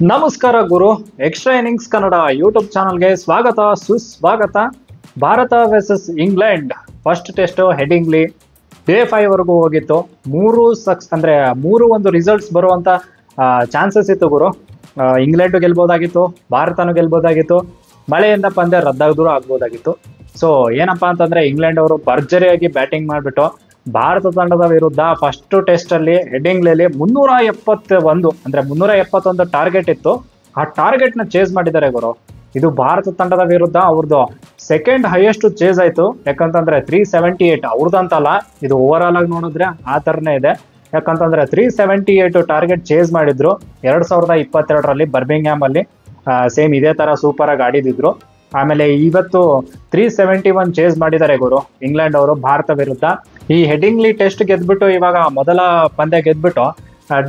ನಮಸ್ಕಾರ ಗುರು. Extra innings Kannada YouTube ಚಾನಲ್ಗೆ ಸ್ವಾಗತ ಸುಸ್ವಾಗತ. Bharat versus England first test Headingley day 5 ವರೆಗೂ ಹೋಗಿತ್ತು. ಮೂರು ಒಂದು ರಿಸಲ್ಟ್ಸ್ ಬರುವಂತ ಚಾನ್ಸಸ್ ಇತ್ತು ಗುರು. ಇಂಗ್ಲೆಂಡ್ ಗೆಲ್ಬೋದಾಗಿತ್ತು, ಭಾರತನೂ ಗೆಲ್ಬೋದಾಗಿತ್ತು, ಮಳೆಯಿಂದ ಪಂದ್ಯ ರದ್ದಾದರೂ ಆಗ್ಬೋದಾಗಿತ್ತು. ಸೊ ಏನಪ್ಪಾ ಅಂತಂದ್ರೆ ಇಂಗ್ಲೆಂಡ್ ಅವರು ಭರ್ಜರಿಯಾಗಿ ಬ್ಯಾಟಿಂಗ್ ಮಾಡಿಬಿಟ್ಟು ಭಾರತ ತಂಡದ ವಿರುದ್ಧ ಫಸ್ಟ್ ಟೆಸ್ಟ್ ಅಲ್ಲಿ ಹೆಡಿಂಗ್ಲಿ 371 ಟಾರ್ಗೆಟ್ ಇತ್ತು. ಆ ಟಾರ್ಗೆಟ್ ನ ಚೇಸ್ ಮಾಡಿದ್ದಾರೆ ಗುರು. ಇದು ಭಾರತ ತಂಡದ ವಿರುದ್ಧ ಅವ್ರದ್ದು ಸೆಕೆಂಡ್ ಹೈಯೆಸ್ಟ್ ಚೇಸ್ ಆಯ್ತು. ಯಾಕಂತಂದ್ರೆ 378 ಅವ್ರದಂತಲ್ಲ, ಇದು ಓವರ್ ಆಲ್ ಆಗಿ ನೋಡಿದ್ರೆ ಆ ತರನೇ ಇದೆ. ಯಾಕಂತಂದ್ರೆ 378 ಟಾರ್ಗೆಟ್ ಚೇಸ್ ಮಾಡಿದ್ರು 2022ರಲ್ಲಿ ಬರ್ಮಿಂಗ್ಹ್ಯಾಮ್ ಅಲ್ಲಿ. ಸೇಮ್ ಇದೇ ತರ ಸೂಪರ್ ಆಗಿ ಆಡಿದಿದ್ರು. ಆಮೇಲೆ ಇವತ್ತು 371 ಚೇಸ್ ಮಾಡಿದ್ದಾರೆ ಗುರು ಇಂಗ್ಲೆಂಡ್ ಅವರು ಭಾರತ ವಿರುದ್ಧ. ಈ ಹೆಡಿಂಗ್ಲಿ ಟೆಸ್ಟ್ ಗೆದ್ಬಿಟ್ಟು ಇವಾಗ ಮೊದಲ ಪಂದ್ಯ ಗೆದ್ಬಿಟ್ಟು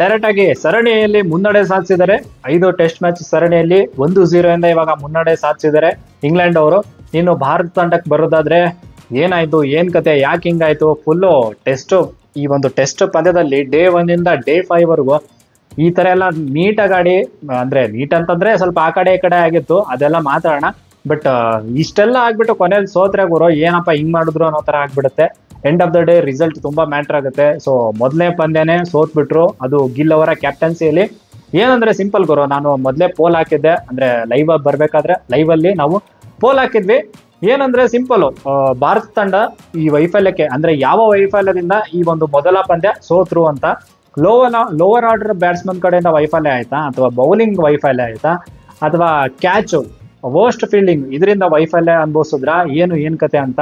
ಡೈರೆಕ್ಟ್ ಆಗಿ ಸರಣಿಯಲ್ಲಿ ಮುನ್ನಡೆ ಸಾಧಿಸಿದ್ದಾರೆ. 5 ಟೆಸ್ಟ್ ಮ್ಯಾಚ್ ಸರಣಿಯಲ್ಲಿ 1-0 ಇಂದ ಇವಾಗ ಮುನ್ನಡೆ ಸಾಧಿಸಿದ್ದಾರೆ ಇಂಗ್ಲೆಂಡ್ ಅವರು. ಇನ್ನು ಭಾರತ ತಂಡಕ್ಕೆ ಬರೋದಾದ್ರೆ ಏನಾಯ್ತು, ಏನ್ ಕತೆ, ಯಾಕೆ ಹಿಂಗಾಯ್ತು, ಫುಲ್ಲು ಟೆಸ್ಟ್ ಈ ಒಂದು ಟೆಸ್ಟ್ ಪಂದ್ಯದಲ್ಲಿ ಡೇ 1 ಇಂದ ಡೇ 5 ವರೆಗೂ ಈ ತರ ಎಲ್ಲ ನೀಟಾಗಿ ಆಡಿ, ಅಂದ್ರೆ ನೀಟ್ ಅಂತಂದ್ರೆ ಸ್ವಲ್ಪ ಆ ಕಡೆ ಈ ಕಡೆ ಆಗಿತ್ತು, ಅದೆಲ್ಲ ಮಾತಾಡೋಣ. ಬಟ್ ಇಷ್ಟೆಲ್ಲ ಆಗ್ಬಿಟ್ಟು ಕೊನೆಯಲ್ಲಿ ಸೋತ್ರೆ ಗುರು ಏನಪ್ಪ ಹಿಂಗ್ ಮಾಡಿದ್ರು ಅನ್ನೋ ತರ ಆಗ್ಬಿಡುತ್ತೆ. End of the day result ತುಂಬಾ ಮ್ಯಾಟರ್ ಆಗುತ್ತೆ. ಸೊ ಮೊದಲನೇ ಪಂದ್ಯನೇ ಸೋತ್ಬಿಟ್ರು, ಅದು ಗಿಲ್ ಅವರ ಕ್ಯಾಪ್ಟನ್ಸಿಯಲ್ಲಿ. ಏನಂದ್ರೆ ಸಿಂಪಲ್ ಗುರು, ನಾನು ಮೊದಲೇ ಪೋಲ್ ಹಾಕಿದ್ದೆ, ಅಂದ್ರೆ ಲೈವ್ ಬರ್ಬೇಕಾದ್ರೆ ಲೈವ್ ಅಲ್ಲಿ ನಾವು ಪೋಲ್ ಹಾಕಿದ್ವಿ. ಏನಂದ್ರೆ ಸಿಂಪಲ್, ಭಾರತ ತಂಡ ಈ ವೈಫಲ್ಯಕ್ಕೆ ಅಂದ್ರೆ ಯಾವ ವೈಫಲ್ಯದಿಂದ ಈ ಒಂದು ಮೊದಲ ಪಂದ್ಯ ಸೋತ್ರು ಅಂತ. ಲೋವರ್ ಆರ್ಡರ್ ಬ್ಯಾಟ್ಸ್ಮನ್ ಕಡೆಯಿಂದ ವೈಫಲ್ಯ ಆಯ್ತಾ, ಅಥವಾ ಬೌಲಿಂಗ್ ವೈಫಲ್ಯ ಆಯ್ತಾ, ಅಥವಾ ಕ್ಯಾಚ್ ವರ್ಸ್ಟ್ ಫೀಲ್ಡಿಂಗ್ ಇದರಿಂದ ವೈಫಲ್ಯ ಅನುಭವಿಸಿದ್ರ, ಏನ್ ಕತೆ ಅಂತ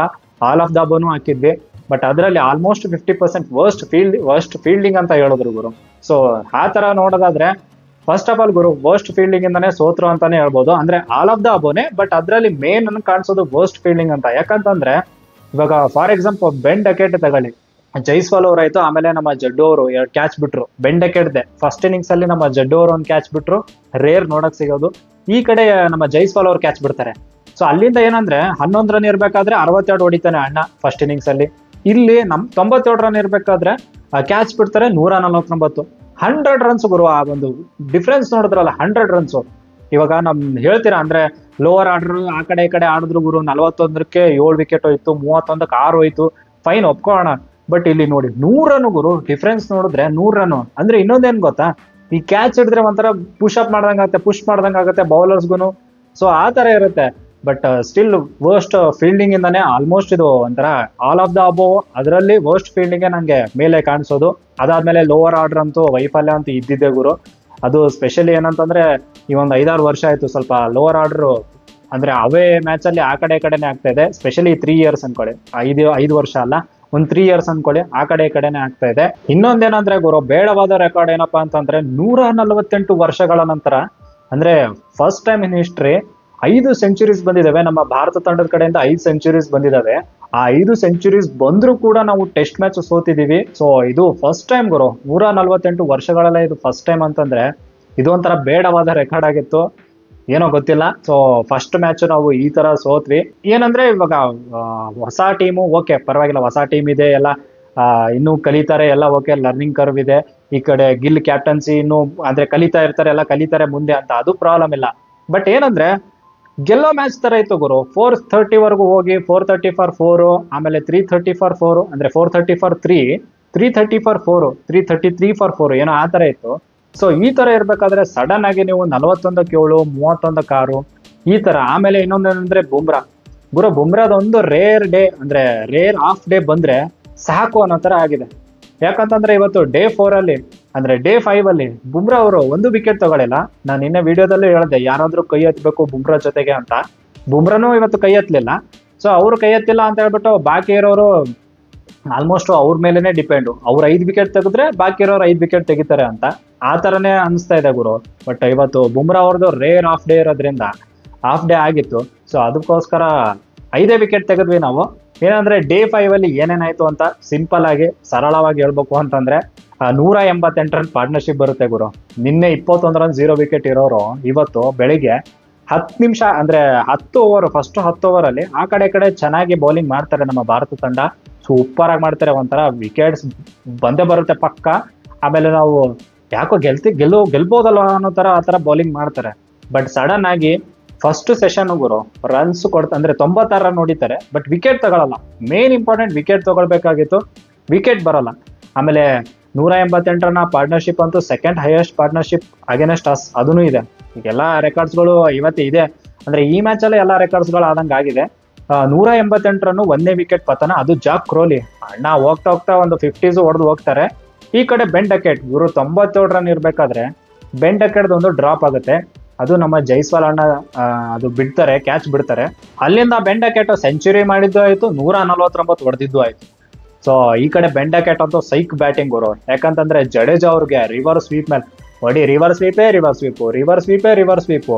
ಆಲ್ ಆಫ್ ದ ಅಬೋನು ಹಾಕಿದ್ವಿ. ಬಟ್ ಅದರಲ್ಲಿ ಆಲ್ಮೋಸ್ಟ್ 50% ವರ್ಸ್ಟ್ ಫೀಲ್ಡಿಂಗ್ ಅಂತ ಹೇಳಿದ್ರು ಗುರು. ಸೊ ಆ ತರ ನೋಡೋದಾದ್ರೆ first of all Guru worst fielding ಇಂದಾನೆ ಸೋತ್ರು ಅಂತಾನೆ ಹೇಳ್ಬೋದು. ಅಂದ್ರೆ ಆಲ್ ಆಫ್ ದ ಅಬೋನೆ, ಬಟ್ ಅದರಲ್ಲಿ ಮೇನ್ ಅನ್ನು ಕಾಣಿಸೋದು ವರ್ಸ್ಟ್ ಫೀಲ್ಡಿಂಗ್ ಅಂತ. ಯಾಕಂತಂದ್ರೆ ಇವಾಗ ಫಾರ್ ಎಕ್ಸಾಂಪಲ್ ಬೆನ್ ಡಕೆಟ್ ತಗೊಳ್ಳಿ, ಜೈಸ್ವಾಲ್ ಅವ್ರು ಆಯ್ತು, ಆಮೇಲೆ ನಮ್ಮ ಜಡ್ಡು ಅವರು 2 ಕ್ಯಾಚ್ ಬಿಟ್ರು. ಬೆನ್ ಡಕೆಟ್ದೆ ಫಸ್ಟ್ ಇನ್ನಿಂಗ್ಸ್ ಅಲ್ಲಿ ನಮ್ಮ ಜಡ್ಡು ಅವರು 1 ಕ್ಯಾಚ್ ಬಿಟ್ರು, ರೇರ್ ನೋಡಕ್ ಸಿಗೋದು. ಈ ಕಡೆ ನಮ್ಮ ಜೈಸ್ವಾಲ್ ಅವ್ರು ಕ್ಯಾಚ್ ಬಿಡ್ತಾರೆ. ಸೊ ಅಲ್ಲಿಂದ ಏನಂದ್ರೆ 11 ರನ್ ಇರ್ಬೇಕಾದ್ರೆ 62 ಹೊಡಿತಾನೆ ಅಣ್ಣ ಫಸ್ಟ್ ಇನ್ನಿಂಗ್ಸ್ ಅಲ್ಲಿ. ಇಲ್ಲಿ 97 ರನ್ ಇರ್ಬೇಕಾದ್ರೆ ಕ್ಯಾಚ್ ಬಿಡ್ತಾರೆ 149. 100 ರನ್ಸ್ ಗುರು. ಆ ಒಂದು ಡಿಫ್ರೆನ್ಸ್ ನೋಡಿದ್ರಲ್ಲ, 100 ರನ್ಸ್. ಇವಾಗ ಹೇಳ್ತೀರಾ ಅಂದ್ರೆ ಲೋವರ್ ಆರ್ಡರ್ ಆ ಕಡೆ ಈ ಕಡೆ ಆಡಿದ್ರು ಗುರು. 41ಕ್ಕೆ 7 ವಿಕೆಟ್ ಹೋಯ್ತು, 31ಕ್ಕೆ 6 ಹೋಯ್ತು, ಫೈನ್ ಒಪ್ಕೊಳ್ಳೋಣ. ಬಟ್ ಇಲ್ಲಿ ನೋಡಿ 100 ರನ್ ಗುರು. ಡಿಫ್ರೆನ್ಸ್ ನೋಡಿದ್ರೆ 100 ರನ್. ಅಂದ್ರೆ ಇನ್ನೊಂದೇನ್ ಗೊತ್ತಾ, ಈ ಕ್ಯಾಚ್ ಹಿಡಿದ್ರೆ ಒಂಥರ ಪುಷ್ ಮಾಡ್ದಂಗ ಆಗುತ್ತೆ ಬೌಲರ್ಸ್ಗೂ. ಸೊ ಆ ತರ ಇರುತ್ತೆ. ಬಟ್ ಸ್ಟಿಲ್ ವರ್ಸ್ಟ್ ಫೀಲ್ಡಿಂಗ್ ಇಂದಾನೆ ಆಲ್ಮೋಸ್ಟ್ ಇದು ಒಂಥರ ಆಲ್ ಆಫ್ ದ ಅಬೋವ್. ಅದರಲ್ಲಿ ವರ್ಸ್ಟ್ ಫೀಲ್ಡಿಂಗ್ ನಂಗೆ ಮೇಲೆ ಕಾಣಿಸೋದು. ಅದಾದ್ಮೇಲೆ ಲೋವರ್ ಆರ್ಡರ್ ಅಂತೂ ವೈಫಲ್ಯ ಅಂತೂ ಇದ್ದಿದ್ದೆ ಗುರು. ಅದು ಸ್ಪೆಷಲಿ ಏನಂತಂದ್ರೆ ಈ ಒಂದು 5-6 ವರ್ಷ ಆಯ್ತು ಸ್ವಲ್ಪ ಲೋವರ್ ಆರ್ಡರ್ ಅಂದ್ರೆ ಅವೇ ಮ್ಯಾಚ್ ಅಲ್ಲಿ ಆ ಕಡೆ ಈ ಕಡೆನೆ ಆಗ್ತಾ ಇದೆ. ಸ್ಪೆಷಲಿ 3 ಇಯರ್ಸ್ ಅನ್ಕೊಳ್ಳಿ, 5 ವರ್ಷ ಅಲ್ಲ, ಒಂದು 3 ಇಯರ್ಸ್ ಅನ್ಕೊಳ್ಳಿ, ಆ ಕಡೆ ಈ ಕಡೆನೆ ಆಗ್ತಾ ಇದೆ. ಇನ್ನೊಂದೇನಂದ್ರೆ ಗುರು, ಬೇಡವಾದ ರೆಕಾರ್ಡ್ ಏನಪ್ಪಾ ಅಂತಂದ್ರೆ 148 ವರ್ಷಗಳ ನಂತರ, ಅಂದ್ರೆ first time in history 5 centuries ಬಂದಿದಾವೆ ನಮ್ಮ ಭಾರತ ತಂಡದ ಕಡೆಯಿಂದ. 5 ಸೆಂಚುರೀಸ್ ಬಂದಿದಾವೆ. ಆ 5 ಸೆಂಚುರೀಸ್ ಬಂದ್ರು ಕೂಡ ನಾವು ಟೆಸ್ಟ್ ಮ್ಯಾಚ್ ಸೋತಿದೀವಿ. ಸೊ ಇದು ಫಸ್ಟ್ ಟೈಮ್ ಗುರು, 148 ವರ್ಷಗಳಲ್ಲ ಇದು ಫಸ್ಟ್ ಟೈಮ್ ಅಂತಂದ್ರೆ ಇದು ಒಂಥರ ಬೇಡವಾದ ರೆಕಾರ್ಡ್ ಆಗಿತ್ತು. ಏನೋ ಗೊತ್ತಿಲ್ಲ. ಸೊ ಫಸ್ಟ್ ಮ್ಯಾಚ್ ನಾವು ಈ ತರ ಸೋತ್ವಿ. ಏನಂದ್ರೆ ಇವಾಗ ಹೊಸ ಟೀಮು, ಓಕೆ ಪರವಾಗಿಲ್ಲ, ಹೊಸ ಟೀಮ್ ಇದೆ, ಎಲ್ಲ ಇನ್ನೂ ಕಲಿತಾರೆ, ಎಲ್ಲ ಓಕೆ, ಲರ್ನಿಂಗ್ ಕರ್ವ್ ಇದೆ. ಈ ಕಡೆ ಗಿಲ್ ಕ್ಯಾಪ್ಟನ್ಸಿ ಇನ್ನೂ ಅಂದ್ರೆ ಕಲಿತಾ ಇರ್ತಾರೆ, ಎಲ್ಲ ಕಲಿತಾರೆ ಮುಂದೆ ಅಂತ, ಅದು ಪ್ರಾಬ್ಲಮ್ ಇಲ್ಲ. ಬಟ್ ಏನಂದ್ರೆ ಗೆಲ್ಲೋ ಮ್ಯಾಚ್ ತರ ಇತ್ತು ಗುರು. 430 ವರೆಗೂ ಹೋಗಿ 430 ಫಾರ್ 4, ಆಮೇಲೆ 330 ಫಾರ್ 4, ಅಂದ್ರೆ 430 ಫಾರ್ 3, 330 ಫಾರ್ 4, 333 ಫಾರ್ 4, ಏನೋ ಆ ತರ ಇತ್ತು. ಸೊ ಈ ತರ ಇರ್ಬೇಕಾದ್ರೆ ಸಡನ್ ಆಗಿ ನೀವು 41ಕ್ಕೆ 7, 31ಕ್ಕೆ 6 ಈ ತರ. ಆಮೇಲೆ ಇನ್ನೊಂದೇನಂದ್ರೆ ಬುಮ್ರಾದೊಂದು ರೇರ್ ಡೇ, ಅಂದ್ರೆ ರೇರ್ ಆಫ್ ಡೇ ಬಂದ್ರೆ ಸಾಕು ಅನ್ನೋ ತರ ಆಗಿದೆ. ಯಾಕಂತಂದ್ರೆ ಇವತ್ತು ಡೇ 4 ಅಲ್ಲಿ ಅಂದ್ರೆ ಡೇ 5 ಅಲ್ಲಿ ಬುಮ್ರಾ ಅವರು 1 ವಿಕೆಟ್ ತಗೊಳ್ಳಿಲ್ಲ. ನಾನು ನಿನ್ನೆ ವಿಡಿಯೋದಲ್ಲೂ ಹೇಳಿದೆ ಯಾರಾದ್ರೂ ಕೈ ಎತ್ತಬೇಕು ಬುಮ್ರಾ ಜೊತೆಗೆ ಅಂತ. ಬುಮ್ರಾನು ಇವತ್ತು ಕೈ ಎತ್ತಲಿಲ್ಲ. ಸೊ ಅವ್ರು ಕೈ ಎತ್ತಿಲ್ಲ ಅಂತ ಹೇಳ್ಬಿಟ್ಟು ಬಾಕಿ ಇರೋರು ಆಲ್ಮೋಸ್ಟ್ ಅವ್ರ ಮೇಲೆನೆ ಡಿಪೆಂಡ್. ಅವ್ರು 5 ವಿಕೆಟ್ ತೆಗೆದ್ರೆ ಬಾಕಿ ಇರೋರು 5 ವಿಕೆಟ್ ತೆಗಿತಾರೆ ಅಂತ, ಆ ತರನೇ ಅನಿಸ್ತಾ ಇದೆ ಗುರು. ಬಟ್ ಇವತ್ತು ಬುಮ್ರಾ ಅವ್ರದ್ದು ರೇರ್ ಆಫ್ ಡೇ ಇರೋದ್ರಿಂದ ಆಫ್ ಡೇ ಆಗಿತ್ತು. ಸೊ ಅದಕ್ಕೋಸ್ಕರ 5 ವಿಕೆಟ್ ತೆಗೆದ್ವಿ ನಾವು. ಏನಂದ್ರೆ ಡೇ 5 ಅಲ್ಲಿ ಏನೇನಾಯ್ತು ಅಂತ ಸಿಂಪಲ್ ಆಗಿ ಸರಳವಾಗಿ ಹೇಳ್ಬೇಕು ಅಂತಂದ್ರೆ 188 ರನ್ ಪಾರ್ಟ್ನರ್ಶಿಪ್ ಬರುತ್ತೆ ಗುರು. ನಿನ್ನೆ 21 ರನ್ 0 ವಿಕೆಟ್ ಇರೋರು ಇವತ್ತು ಬೆಳಿಗ್ಗೆ 10 ನಿಮಿಷ ಅಂದ್ರೆ 10 ಓವರ್, ಫಸ್ಟ್ 10 ಓವರ್ ಅಲ್ಲಿ ಆ ಕಡೆ ಚೆನ್ನಾಗಿ ಬೌಲಿಂಗ್ ಮಾಡ್ತಾರೆ ನಮ್ಮ ಭಾರತ ತಂಡ. ಸೂಪರ್ ಆಗಿ ಮಾಡ್ತಾರೆ, ಒಂಥರ ವಿಕೆಟ್ಸ್ ಬಂದೇ ಬರುತ್ತೆ ಪಕ್ಕ. ಆಮೇಲೆ ನಾವು ಯಾಕೋ ಗೆಲ್ಬೋದಲ್ಲ ಅನ್ನೋ ತರ ಆ ತರ ಬೌಲಿಂಗ್ ಮಾಡ್ತಾರೆ. ಬಟ್ ಸಡನ್ ಆಗಿ ಫಸ್ಟ್ ಸೆಷನ್ ಗುರು ರನ್ಸ್ ಅಂದ್ರೆ 96 ರನ್ ಹೊಡಿತಾರೆ, ಬಟ್ ವಿಕೆಟ್ ತಗೊಳಲ್ಲ. ಮೇನ್ ಇಂಪಾರ್ಟೆಂಟ್ ವಿಕೆಟ್ ತಗೊಳ್ಬೇಕಾಗಿತ್ತು, ವಿಕೆಟ್ ಬರಲ್ಲ. ಆಮೇಲೆ 188 ರನ್ನ ಪಾರ್ಟ್ನರ್ಶಿಪ್ ಅಂತೂ second highest partnership against us, ಅದೂ ಇದೆ. ಈಗೆಲ್ಲ ರೆಕಾರ್ಡ್ಸ್ಗಳು ಇವತ್ತು ಇದೆ, ಅಂದ್ರೆ ಈ ಮ್ಯಾಚ್ ಅಲ್ಲೇ ಎಲ್ಲ ರೆಕಾರ್ಡ್ಸ್ಗಳು ಆದಂಗೆ ಆಗಿದೆ. 188 ರನ್ನು, 1ನೇ ವಿಕೆಟ್ ಪತನ, ಅದು ಜಾಕ್ ಕ್ರೋಲಿ. ಅಣ್ಣ ಹೋಗ್ತಾ ಹೋಗ್ತಾ ಒಂದು 50s ಹೊಡೆದು ಹೋಗ್ತಾರೆ. ಈ ಕಡೆ ಬೆನ್ ಡಕೆಟ್ ಇವರು 97 ರನ್ ಇರ್ಬೇಕಾದ್ರೆ ಬೆನ್ ಡಕೆಟ್ ಒಂದು ಡ್ರಾಪ್ ಆಗುತ್ತೆ. ಅದು ನಮ್ಮ ಜೈಸ್ವಾಲ್ ಅಣ್ಣ ಅದು ಬಿಡ್ತಾರೆ, ಕ್ಯಾಚ್ ಬಿಡ್ತಾರೆ. ಅಲ್ಲಿಂದ ಬೆನ್ ಡಕೆಟ್ ಸೆಂಚುರಿ ಮಾಡಿದ್ದು ಆಯ್ತು, 149 ಹೊಡೆದಿದ್ದು ಆಯ್ತು. ಸೊ ಈ ಕಡೆ ಬೆನ್ ಡಕೆಟ್ ಅಂತೂ ಸೈಕ್ ಬ್ಯಾಟಿಂಗ್ ಅವರು, ಯಾಕಂತಂದ್ರೆ ಜಡೇಜಾ ಅವ್ರಿಗೆ ರಿವರ್ಸ್ ಸ್ವೀಪ್ ಮೇಲೆ ಹೊಡಿ, ರಿವರ್ಸ್ ಸ್ವೀಪು.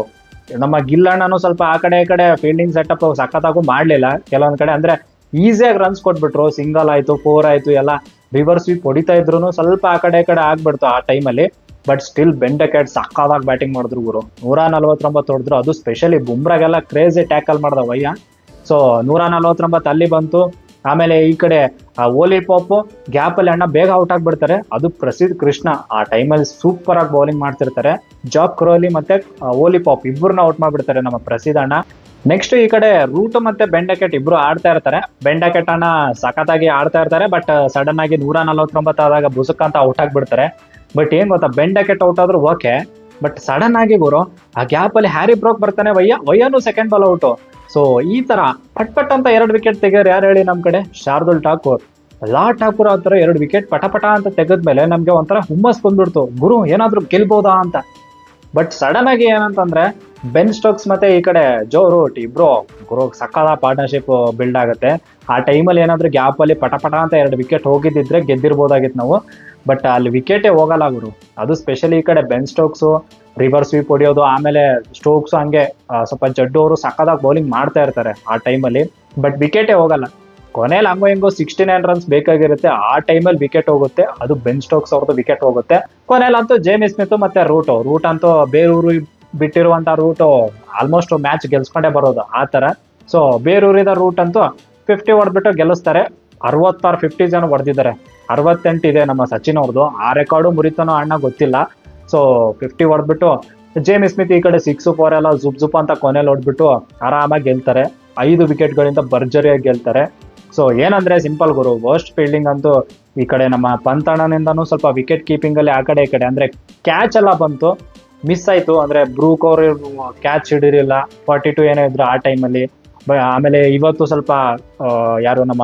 ನಮ್ಮ ಗಿಲ್ ಅಣ್ಣನು ಸ್ವಲ್ಪ ಆ ಕಡೆ ಈ ಕಡೆ ಫೀಲ್ಡಿಂಗ್ ಸೆಟಪ್ ಸಖತ್ತಾಗೂ ಮಾಡ್ಲಿಲ್ಲ. ಕೆಲವೊಂದ್ ಕಡೆ ಅಂದ್ರೆ ಈಸಿಯಾಗಿ ರನ್ಸ್ ಕೊಟ್ಬಿಟ್ರು, ಸಿಂಗಲ್ ಆಯ್ತು, 4 ಆಯ್ತು, ಎಲ್ಲ ರಿವರ್ಸ್ ಸ್ವೀಪ್ ಹೊಡಿತಾ ಇದ್ರು, ಸ್ವಲ್ಪ ಆ ಕಡೆ ಈ ಕಡೆ ಆಗ್ಬಿಡ್ತು ಆ ಟೈಮಲ್ಲಿ. ಬಟ್ ಸ್ಟಿಲ್ ಬೆನ್ ಡಕೆಟ್ ಸಕ್ಕತ್ತಾಗಿ ಬ್ಯಾಟಿಂಗ್ ಮಾಡಿದ್ರು ಗುರು, 149 ಹೊಡೆದ್ರು. ಅದು ಸ್ಪೆಷಲಿ ಬುಮ್ರಾಗೆಲ್ಲ ಕ್ರೇಜಿ ಟ್ಯಾಕಲ್ ಮಾಡ್ದ ವಯ್ಯ. ಸೊ 149 ಅಲ್ಲಿ ಬಂತು. ಆಮೇಲೆ ಈ ಕಡೆ ಓಲಿ ಪಾಪ್ ಗ್ಯಾಪ್ ಅಲ್ಲಿ ಅಣ್ಣ ಬೇಗ ಔಟ್ ಆಗ್ಬಿಡ್ತಾರೆ. ಅದು ಪ್ರಸಿದ್ಧ ಕೃಷ್ಣ ಆ ಟೈಮಲ್ಲಿ ಸೂಪರ್ ಆಗಿ ಬೌಲಿಂಗ್ ಮಾಡ್ತಿರ್ತಾರೆ. ಜಾಕ್ ಕ್ರೋಲಿ ಮತ್ತೆ ಓಲಿ ಪಾಪ್ ಇಬ್ಬರನ್ನ ಔಟ್ ಮಾಡ್ಬಿಡ್ತಾರೆ ನಮ್ಮ ಪ್ರಸಿದ್ಧ ಅಣ್ಣ. ನೆಕ್ಸ್ಟ್ ಈ ಕಡೆ ರೂಟ್ ಮತ್ತೆ ಬೆನ್ ಡಕೆಟ್ ಇಬ್ರು ಆಡ್ತಾ ಇರ್ತಾರೆ. ಬೆನ್ ಡಕೆಟ್ ಅಣ್ಣ ಸಖತ್ತಾಗಿ ಆಡ್ತಾ ಇರ್ತಾರೆ, ಬಟ್ ಸಡನ್ ಆಗಿ 149 ಆದಾಗ ಬುಸುಕ್ ಅಂತ ಔಟ್ ಆಗ್ಬಿಡ್ತಾರೆ. ಬಟ್ ಏನ್ ಗೊತ್ತಾ, ಬೆನ್ ಡಕೆಟ್ ಔಟ್ ಆದ್ರೂ ಓಕೆ, ಬಟ್ ಸಡನ್ ಆಗಿ ಗುರು ಆ ಗ್ಯಾಪ್ ಅಲ್ಲಿ ಹ್ಯಾರಿ ಬ್ರೋಕ್ ಬರ್ತಾನೆ, ವಯ್ಯನು ಸೆಕೆಂಡ್ ಬಾಲ್ ಔಟು. ಸೊ ಈ ತರ ಪಟ್ ಅಂತ 2 ವಿಕೆಟ್ ತೆಗೆಯೋರು ಯಾರು ಹೇಳಿ ನಮ್ ಕಡೆ? ಶಾರ್ದುಲ್ ಠಾಕೂರ್. ಠಾಕೂರ್ ಆ ತರ 2 ವಿಕೆಟ್ ಪಟ ಅಂತ ತೆಗೆದ್ಮೇಲೆ ನಮ್ಗೆ ಒಂಥರ ಹುಮ್ಮಸ್ ಬಂದ್ಬಿಡ್ತು, ಗುರು ಏನಾದ್ರು ಗೆಲ್ಬೋದಾ ಅಂತ. ಬಟ್ ಸಡನ್ ಆಗಿ ಏನಂತಂದ್ರೆ ಬೆನ್ ಸ್ಟೋಕ್ಸ್ ಮತ್ತೆ ಈ ಕಡೆ ಜೋ ರೂಟ್ ಇಬ್ರು ಗುರು ಸಕ್ಕದ ಪಾರ್ಟ್ನರ್ಶಿಪ್ ಬಿಲ್ಡ್ ಆಗುತ್ತೆ. ಆ ಟೈಮಲ್ಲಿ ಏನಾದ್ರು ಗ್ಯಾಪ್ ಅಲ್ಲಿ ಪಟ ಅಂತ 2 ವಿಕೆಟ್ ಹೋಗಿದ್ದಿದ್ರೆ ಗೆದ್ದಿರ್ಬೋದಾಗಿತ್ತು ನಾವು. ಬಟ್ ಅಲ್ಲಿ ವಿಕೆಟೇ ಹೋಗಲ್ಲ ಗುರು. ಅದು ಸ್ಪೆಷಲಿ ಈ ಕಡೆ ಬೆನ್ ಸ್ಟೋಕ್ಸು ರಿವರ್ಸ್ ಸ್ವೀಪ್ ಹೊಡಿಯೋದು, ಆಮೇಲೆ ಸ್ಟೋಕ್ಸ್ ಹಂಗೆ ಸ್ವಲ್ಪ ಜಡ್ಡು ಅವರು ಸಕ್ಕದಾಗಿ ಬೌಲಿಂಗ್ ಮಾಡ್ತಾ ಇರ್ತಾರೆ ಆ ಟೈಮಲ್ಲಿ, ಬಟ್ ವಿಕೆಟೇ ಹೋಗಲ್ಲ. ಕೊನೆಯಲ್ಲಿ ಹೆಂಗೋ 69 ರನ್ಸ್ ಬೇಕಾಗಿರುತ್ತೆ, ಆ ಟೈಮಲ್ಲಿ ವಿಕೆಟ್ ಹೋಗುತ್ತೆ. ಅದು ಬೆನ್ ಸ್ಟೋಕ್ಸ್ ಅವ್ರದ್ದು ವಿಕೆಟ್ ಹೋಗುತ್ತೆ. ಕೊನೆಯಲ್ಲಂತೂ ಜೇಮಿ ಸ್ಮಿತ್ ಮತ್ತೆ ರೂಟ್ ಅಂತೂ ಬೇರೂರು ಬಿಟ್ಟಿರುವಂತ ರೂಟು ಆಲ್ಮೋಸ್ಟ್ ಮ್ಯಾಚ್ ಗೆಲ್ಸ್ಕೊಂಡೇ ಬರೋದು ಆ ತರ. ಸೊ ಬೇರೂರಿದ ರೂಟ್ ಅಂತೂ 50 ಹೊಡೆದ್ಬಿಟ್ಟು ಗೆಲ್ಲಿಸ್ತಾರೆ. 66 50 ಜನ ಹೊಡೆದಿದ್ದಾರೆ, 68 ಇದೆ ನಮ್ಮ ಸಚಿನ್ ಅವ್ರದ್ದು. ಆ ರೆಕಾರ್ಡು ಮುರಿತಾನೋ ಅಣ್ಣ ಗೊತ್ತಿಲ್ಲ. ಸೊ 50 ಹೊಡೆದ್ಬಿಟ್ಟು ಜೇಮಿ ಸ್ಮಿತ್ ಈ ಕಡೆ 6 4 ಎಲ್ಲ ಜುಪ್ ಅಂತ ಕೊನೆಯಲ್ಲಿ ಹೊಡ್ಬಿಟ್ಟು ಆರಾಮಾಗಿ ಗೆಲ್ತಾರೆ. 5 ವಿಕೆಟ್ಗಳಿಂದ ಭರ್ಜರಿಯಾಗಿ ಗೆಲ್ತಾರೆ. ಸೊ ಏನಂದ್ರೆ ಸಿಂಪಲ್ ಗುರು, ವರ್ಸ್ಟ್ ಫೀಲ್ಡಿಂಗ್ ಅಂತೂ ಈ ಕಡೆ ನಮ್ಮ ಪಂತಣ್ಣನಿಂದನೂ ಸ್ವಲ್ಪ ವಿಕೆಟ್ ಕೀಪಿಂಗ್ ಅಲ್ಲಿ ಆ ಕಡೆ ಈ ಕಡೆ ಅಂದ್ರೆ ಕ್ಯಾಚ್ ಎಲ್ಲ ಬಂತು, ಮಿಸ್ ಆಯ್ತು. ಅಂದ್ರೆ ಬ್ರೂಕ್ ಅವರು ಕ್ಯಾಚ್ ಹಿಡಿರಿಲ್ಲ, 42 ಏನೋ ಇದ್ರು ಆ ಟೈಮಲ್ಲಿ. ಆಮೇಲೆ ಇವತ್ತು ಸ್ವಲ್ಪ ಯಾರು ನಮ್ಮ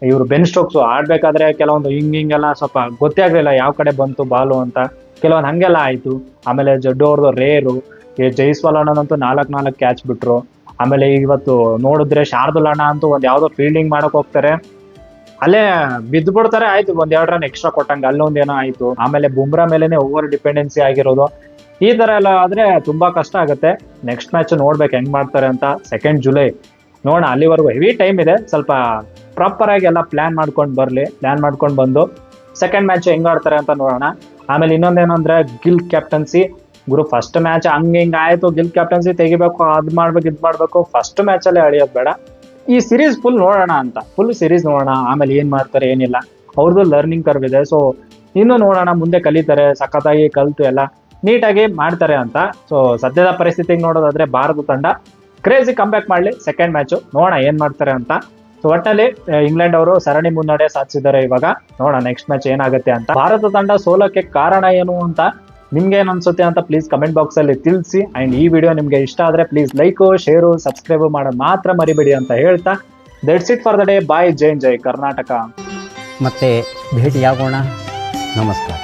ಇವರು ಬೆನ್ ಸ್ಟೋಕ್ಸ್ ಆಡ್ಬೇಕಾದ್ರೆ ಕೆಲವೊಂದು ಹಿಂಗೆಲ್ಲ ಸ್ವಲ್ಪ ಗೊತ್ತೇ ಆಗ್ಲಿಲ್ಲ ಯಾವ ಕಡೆ ಬಂತು ಬಾಲು ಅಂತ, ಕೆಲವೊಂದು ಹಂಗೆಲ್ಲ ಆಯ್ತು. ಆಮೇಲೆ ಜಡ್ಡು ಅವ್ರದ್ದು ರೇರು, ಜೈಸ್ವಾಲ್ ಅಣ್ಣನಂತೂ 4 ಕ್ಯಾಚ್ ಬಿಟ್ರು. ಆಮೇಲೆ ಇವತ್ತು ನೋಡಿದ್ರೆ ಶಾರ್ದುಲ್ ಅಣ್ಣ ಅಂತೂ ಒಂದ್ ಯಾವ್ದೋ ಫೀಲ್ಡಿಂಗ್ ಮಾಡಕ್ ಹೋಗ್ತಾರೆ, ಅಲ್ಲೇ ಬಿದ್ದು ಬಿಡ್ತಾರೆ, ಆಯ್ತು 1-2 ರನ್ ಎಕ್ಸ್ಟ್ರಾ ಕೊಟ್ಟಂಗೆ ಅಲ್ಲೊಂದೇನೋ ಆಯ್ತು. ಆಮೇಲೆ ಬುಮ್ರಾ ಮೇಲೆನೆ ಓವರ್ ಡಿಪೆಂಡೆನ್ಸಿ ಆಗಿರೋದು. ಈ ತರ ಎಲ್ಲ ಆದ್ರೆ ತುಂಬಾ ಕಷ್ಟ ಆಗುತ್ತೆ. ನೆಕ್ಸ್ಟ್ ಮ್ಯಾಚ್ ನೋಡ್ಬೇಕು ಹೆಂಗ್ ಮಾಡ್ತಾರೆ ಅಂತ. 2 ಜುಲೈ ನೋಡೋಣ, ಅಲ್ಲಿವರೆಗೂ ಹೆವಿ ಟೈಮ್ ಇದೆ. ಸ್ವಲ್ಪ ಪ್ರಾಪರ್ ಆಗಿ ಎಲ್ಲ ಪ್ಲಾನ್ ಮಾಡ್ಕೊಂಡು ಬಂದು ಸೆಕೆಂಡ್ ಮ್ಯಾಚ್ ಹೆಂಗ್ ಆಡ್ತಾರೆ ಅಂತ ನೋಡೋಣ. ಆಮೇಲೆ ಇನ್ನೊಂದೇನು ಅಂದ್ರೆ ಗಿಲ್ ಕ್ಯಾಪ್ಟನ್ಸಿ ಗುರು. ಫಸ್ಟ್ ಮ್ಯಾಚ್ ಹಿಂಗ್ ಆಯ್ತು, ಗಿಲ್ ಕ್ಯಾಪ್ಟನ್ಸಿ ತೆಗಿಬೇಕು, ಇದ್ ಮಾಡ್ಬೇಕು. ಫಸ್ಟ್ ಮ್ಯಾಚ್ ಅಲ್ಲೇ ಅಳಿಯೋದು ಬೇಡ. ಈ ಸಿರೀಸ್ ಫುಲ್ ನೋಡೋಣ ಅಂತ, ಫುಲ್ ಸಿರೀಸ್ ನೋಡೋಣ. ಆಮೇಲೆ ಏನ್ ಮಾಡ್ತಾರೆ ಏನಿಲ್ಲ, ಅವ್ರದ್ದು ಲರ್ನಿಂಗ್ ಕರ್ವ್ ಇದೆ. ಸೊ ಇನ್ನು ನೋಡೋಣ, ಮುಂದೆ ಕಲಿತಾರೆ, ಸಖತ್ತಾಗಿ ಕಲ್ತು ಎಲ್ಲ ನೀಟಾಗಿ ಮಾಡ್ತಾರೆ ಅಂತ. ಸೊ ಸದ್ಯದ ಪರಿಸ್ಥಿತಿಗೆ ನೋಡೋದಾದ್ರೆ ಭಾರತ ತಂಡ ಕ್ರೇಜಿ ಕಂಬ್ಯಾಕ್ ಮಾಡ್ಲಿ ಸೆಕೆಂಡ್ ಮ್ಯಾಚ್, ನೋಡೋಣ ಏನ್ ಮಾಡ್ತಾರೆ ಅಂತ. ಸೊ ಒಟ್ಟಲ್ಲಿ ಇಂಗ್ಲೆಂಡ್ ಅವರು ಸರಣಿ ಮುನ್ನಡೆ ಸಾಧಿಸಿದ್ದಾರೆ. ಇವಾಗ ನೋಡೋಣ ನೆಕ್ಸ್ಟ್ ಮ್ಯಾಚ್ ಏನಾಗುತ್ತೆ ಅಂತ. ಭಾರತ ತಂಡ ಸೋಲಕ್ಕೆ ಕಾರಣ ಏನು ಅಂತ ನಿಮ್ಗೆ ಏನ್ ಅನ್ಸುತ್ತೆ ಅಂತ ಪ್ಲೀಸ್ ಕಮೆಂಟ್ ಬಾಕ್ಸ್ ಅಲ್ಲಿ ತಿಳಿಸಿ. ಅಂಡ್ ಈ ವಿಡಿಯೋ ನಿಮ್ಗೆ ಇಷ್ಟ ಆದ್ರೆ ಪ್ಲೀಸ್ ಲೈಕ್, ಶೇರು, ಸಬ್ಸ್ಕ್ರೈಬ್ ಮಾಡೋದು ಮಾತ್ರ ಮರಿಬೇಡಿ ಅಂತ ಹೇಳ್ತಾ, that's it for the day. Bye. ಜೈ ಕರ್ನಾಟಕ. ಮತ್ತೆ ಭೇಟಿಯಾಗೋಣ. ನಮಸ್ಕಾರ.